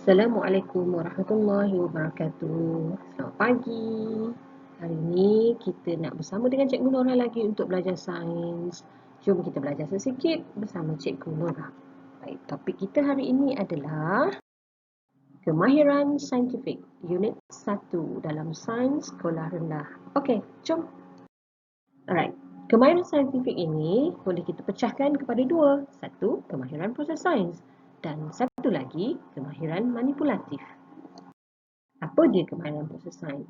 Assalamualaikum warahmatullahi wabarakatuh. Selamat pagi. Hari ini kita nak bersama dengan Cikgu Nora lagi untuk belajar sains. Jom kita belajar sedikit bersama Cikgu Nora. Baik, topik kita hari ini adalah kemahiran saintifik, unit 1 dalam sains sekolah rendah. Okey, jom. Alright. Kemahiran saintifik ini boleh kita pecahkan kepada dua. Satu, kemahiran proses sains. Dan satu lagi, kemahiran manipulatif. Apa dia kemahiran proses sains?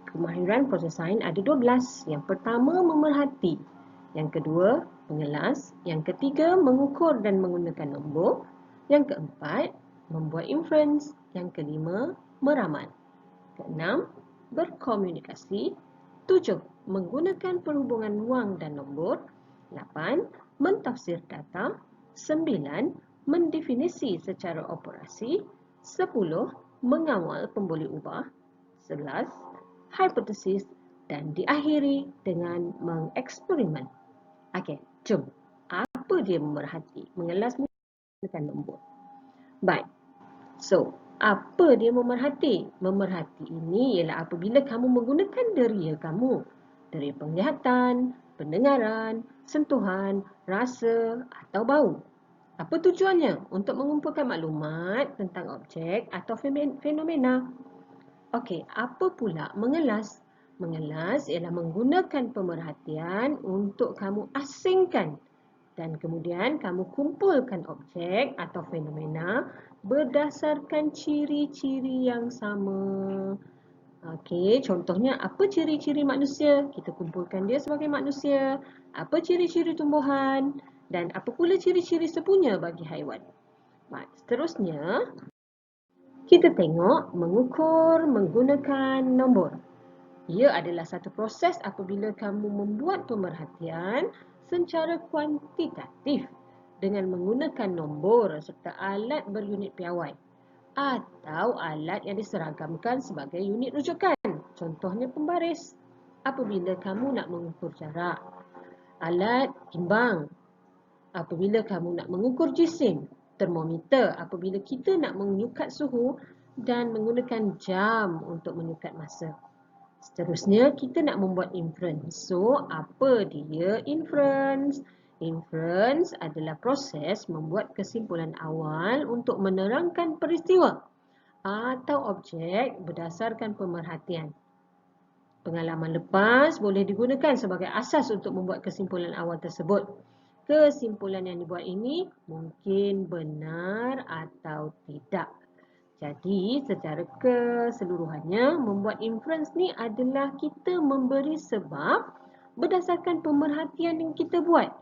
Kemahiran proses sains ada 12. Yang pertama, memerhati. Yang kedua, mengelas. Yang ketiga, mengukur dan menggunakan nombor. Yang keempat, membuat inference. Yang kelima, meramal. Keenam, berkomunikasi. 7, menggunakan perhubungan wang dan nombor. 8, mentafsir data. 9, mendefinisi secara operasi. 10, mengawal pemboleh ubah. 11, hipotesis. Dan diakhiri dengan mengeksperimen. Okey, jom. Apa dia memerhati? Mengelas menggunakan nombor. Baik. So, apa dia memerhati? Memerhati ini ialah apabila kamu menggunakan deria kamu. Deria penglihatan, pendengaran, sentuhan, rasa atau bau. Apa tujuannya? Untuk mengumpulkan maklumat tentang objek atau fenomena. Okey, apa pula mengelas? Mengelas ialah menggunakan pemerhatian untuk kamu asingkan dan kemudian kamu kumpulkan objek atau fenomena berdasarkan ciri-ciri yang sama. Okey, contohnya apa ciri-ciri manusia? Kita kumpulkan dia sebagai manusia. Apa ciri-ciri tumbuhan? Dan apa pula ciri-ciri sepunya bagi haiwan? Baik, seterusnya, kita tengok mengukur menggunakan nombor. Ia adalah satu proses apabila kamu membuat pemerhatian secara kuantitatif dengan menggunakan nombor serta alat berunit piawai atau alat yang diseragamkan sebagai unit rujukan. Contohnya pembaris. Apabila kamu nak mengukur jarak. Alat timbang. Apabila kamu nak mengukur jisim. Termometer. Apabila kita nak menyukat suhu dan menggunakan jam untuk menyukat masa. Seterusnya, kita nak membuat inference. So, apa dia inference? Inference adalah proses membuat kesimpulan awal untuk menerangkan peristiwa atau objek berdasarkan pemerhatian. Pengalaman lepas boleh digunakan sebagai asas untuk membuat kesimpulan awal tersebut. Kesimpulan yang dibuat ini mungkin benar atau tidak. Jadi, secara keseluruhannya, membuat inference ni adalah kita memberi sebab berdasarkan pemerhatian yang kita buat.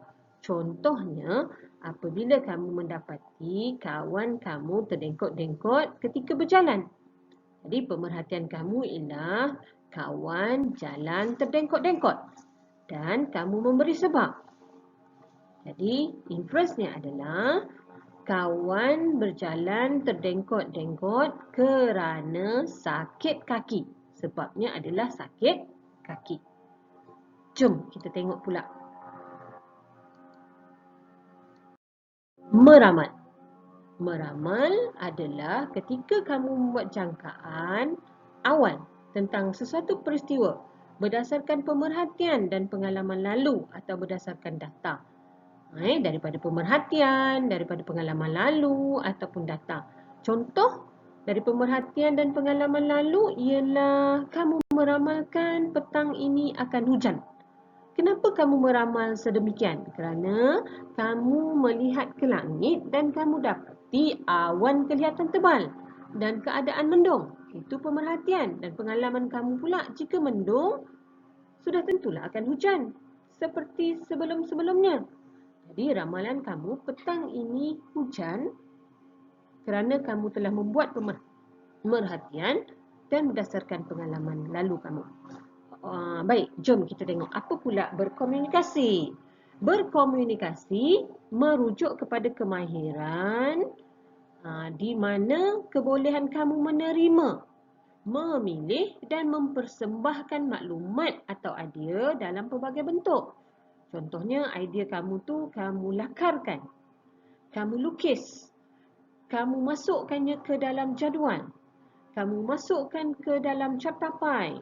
Contohnya, apabila kamu mendapati kawan kamu terdengkot-dengkot ketika berjalan. Jadi, pemerhatian kamu ialah kawan jalan terdengkot-dengkot. Dan kamu memberi sebab. Jadi, inference-nya adalah kawan berjalan terdengkot-dengkot kerana sakit kaki. Sebabnya adalah sakit kaki. Jom kita tengok pula. Meramal. Meramal adalah ketika kamu membuat jangkaan awal tentang sesuatu peristiwa berdasarkan pemerhatian dan pengalaman lalu atau berdasarkan data. Daripada pemerhatian, daripada pengalaman lalu ataupun data. Contoh dari pemerhatian dan pengalaman lalu ialah kamu meramalkan petang ini akan hujan. Kenapa kamu meramal sedemikian? Kerana kamu melihat ke langit dan kamu dapati awan kelihatan tebal dan keadaan mendung. Itu pemerhatian dan pengalaman kamu pula jika mendung sudah tentulah akan hujan seperti sebelum-sebelumnya. Jadi ramalan kamu petang ini hujan kerana kamu telah membuat pemerhatian dan berdasarkan pengalaman lalu kamu. Baik, jom kita tengok apa pula berkomunikasi. Berkomunikasi merujuk kepada kemahiran di mana kebolehan kamu menerima, memilih dan mempersembahkan maklumat atau idea dalam pelbagai bentuk. Contohnya, idea kamu tu kamu lakarkan, kamu lukis, kamu masukkannya ke dalam jadual, kamu masukkan ke dalam captapai,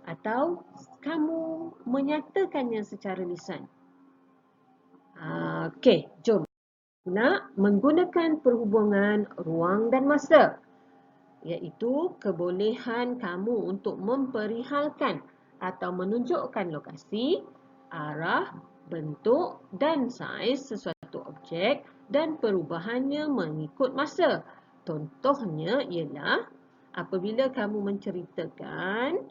atau kamu menyatakannya secara lisan. Okey, jom. Nak menggunakan perhubungan ruang dan masa, iaitu kebolehan kamu untuk memperihalkan atau menunjukkan lokasi, arah, bentuk dan saiz sesuatu objek dan perubahannya mengikut masa. Contohnya ialah apabila kamu menceritakan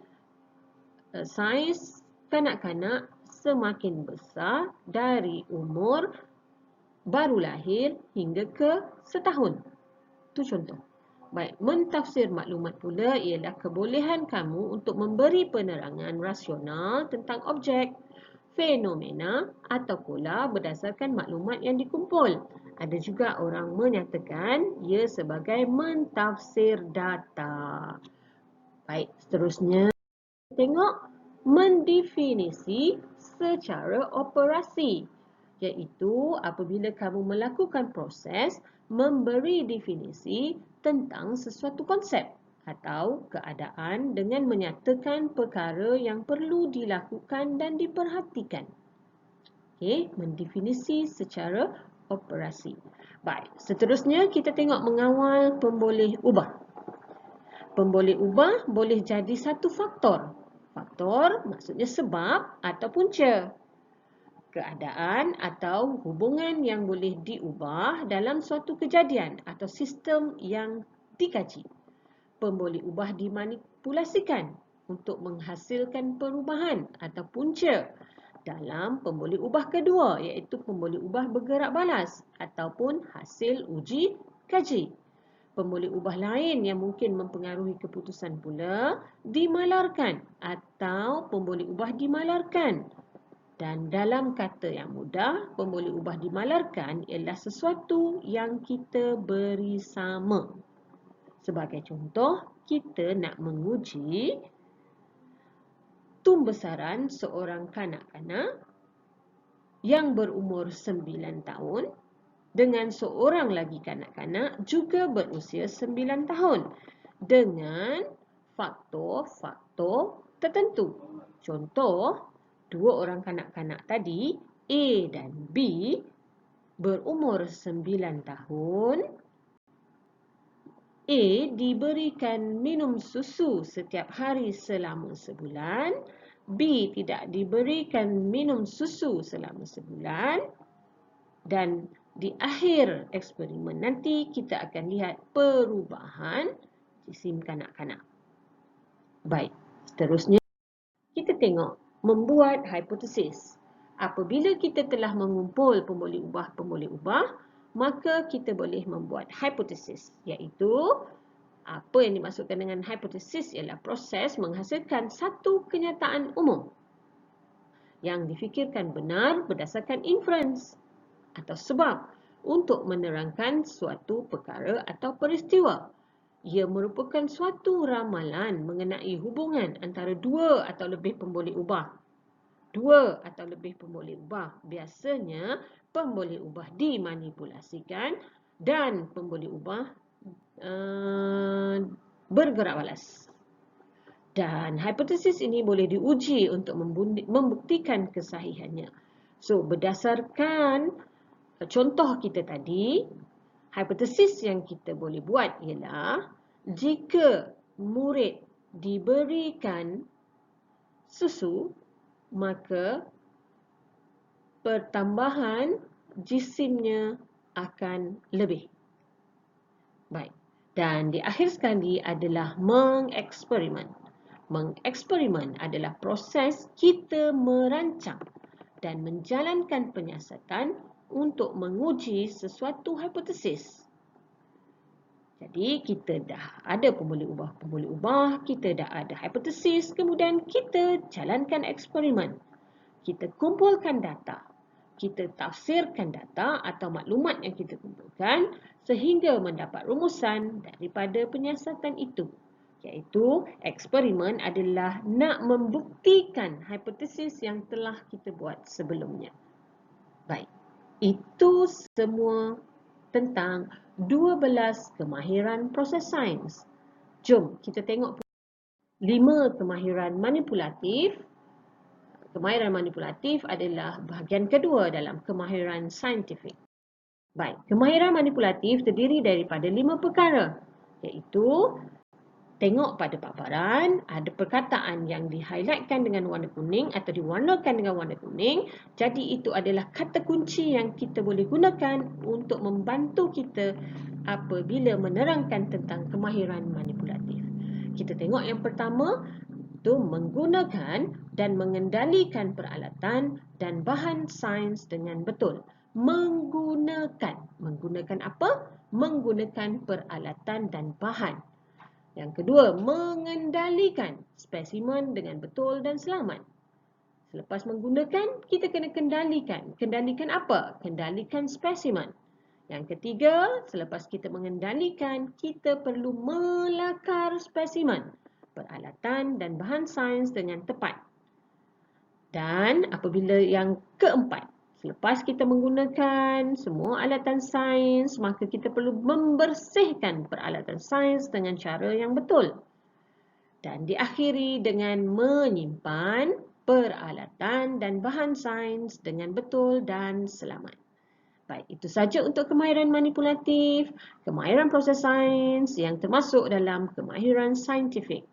saiz kanak-kanak semakin besar dari umur baru lahir hingga ke setahun. Itu contoh. Baik, mentafsir maklumat pula ialah kebolehan kamu untuk memberi penerangan rasional tentang objek, fenomena atau pula berdasarkan maklumat yang dikumpul. Ada juga orang menyatakan ia sebagai mentafsir data. Baik, seterusnya tengok mendefinisi secara operasi, iaitu apabila kamu melakukan proses memberi definisi tentang sesuatu konsep atau keadaan dengan menyatakan perkara yang perlu dilakukan dan diperhatikan. Okey, mendefinisi secara operasi. Baik, seterusnya kita tengok mengawal pemboleh ubah. Pemboleh ubah boleh jadi satu faktor. Faktor maksudnya sebab atau punca. Keadaan atau hubungan yang boleh diubah dalam suatu kejadian atau sistem yang dikaji. Pemboleh ubah dimanipulasikan untuk menghasilkan perubahan atau punca dalam pemboleh ubah kedua, iaitu pemboleh ubah bergerak balas ataupun hasil uji kaji. Pemboleh ubah lain yang mungkin mempengaruhi keputusan pula dimalarkan atau pemboleh ubah dimalarkan. Dan dalam kata yang mudah, pemboleh ubah dimalarkan ialah sesuatu yang kita beri sama. Sebagai contoh, kita nak menguji tumbesaran seorang kanak-kanak yang berumur 9 tahun dengan seorang lagi kanak-kanak juga berusia 9 tahun dengan faktor-faktor tertentu. Contoh, dua orang kanak-kanak tadi, A dan B, berumur 9 tahun. A diberikan minum susu setiap hari selama sebulan. B tidak diberikan minum susu selama sebulan. Dan di akhir eksperimen nanti kita akan lihat perubahan jisim kanak-kanak. Baik, seterusnya kita tengok membuat hipotesis. Apabila kita telah mengumpul pemboleh ubah, maka kita boleh membuat hipotesis, iaitu apa yang dimaksudkan dengan hipotesis ialah proses menghasilkan satu kenyataan umum yang difikirkan benar berdasarkan inference atau sebab untuk menerangkan suatu perkara atau peristiwa. Ia merupakan suatu ramalan mengenai hubungan antara dua atau lebih pemboleh ubah. Dua atau lebih pemboleh ubah. Biasanya pemboleh ubah dimanipulasikan dan pemboleh ubah bergerak balas. Dan hipotesis ini boleh diuji untuk membuktikan kesahihannya. So, berdasarkan contoh kita tadi, hipotesis yang kita boleh buat ialah jika murid diberikan susu, maka pertambahan jisimnya akan lebih. Baik. Dan di akhir sekali adalah mengeksperimen. Mengeksperimen adalah proses kita merancang dan menjalankan penyiasatan untuk menguji sesuatu hipotesis. Jadi kita dah ada pemboleh ubah, kita dah ada hipotesis, kemudian kita jalankan eksperimen. Kita kumpulkan data, kita tafsirkan data atau maklumat yang kita kumpulkan sehingga mendapat rumusan daripada penyiasatan itu. Iaitu eksperimen adalah nak membuktikan hipotesis yang telah kita buat sebelumnya. Baik, itu semua tentang 12 kemahiran proses sains. Jom kita tengok 5 kemahiran manipulatif. Kemahiran manipulatif adalah bahagian kedua dalam kemahiran saintifik. Baik, kemahiran manipulatif terdiri daripada 5 perkara, iaitu tengok pada paparan, ada perkataan yang di-highlightkan dengan warna kuning atau diwarnakan dengan warna kuning. Jadi itu adalah kata kunci yang kita boleh gunakan untuk membantu kita apabila menerangkan tentang kemahiran manipulatif. Kita tengok yang pertama, itu menggunakan dan mengendalikan peralatan dan bahan sains dengan betul. Menggunakan apa? Menggunakan peralatan dan bahan. Yang kedua, mengendalikan spesimen dengan betul dan selamat. Selepas menggunakan, kita kena kendalikan. Kendalikan apa? Kendalikan spesimen. Yang ketiga, selepas kita mengendalikan, kita perlu melakar spesimen, peralatan dan bahan sains dengan tepat. Dan apabila yang keempat, selepas kita menggunakan semua alatan sains, maka kita perlu membersihkan peralatan sains dengan cara yang betul. Dan diakhiri dengan menyimpan peralatan dan bahan sains dengan betul dan selamat. Baik, itu saja untuk kemahiran manipulatif, kemahiran proses sains yang termasuk dalam kemahiran saintifik.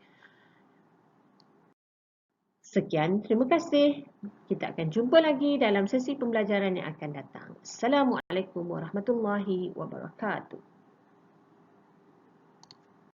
Sekian, terima kasih. Kita akan jumpa lagi dalam sesi pembelajaran yang akan datang. Assalamualaikum warahmatullahi wabarakatuh.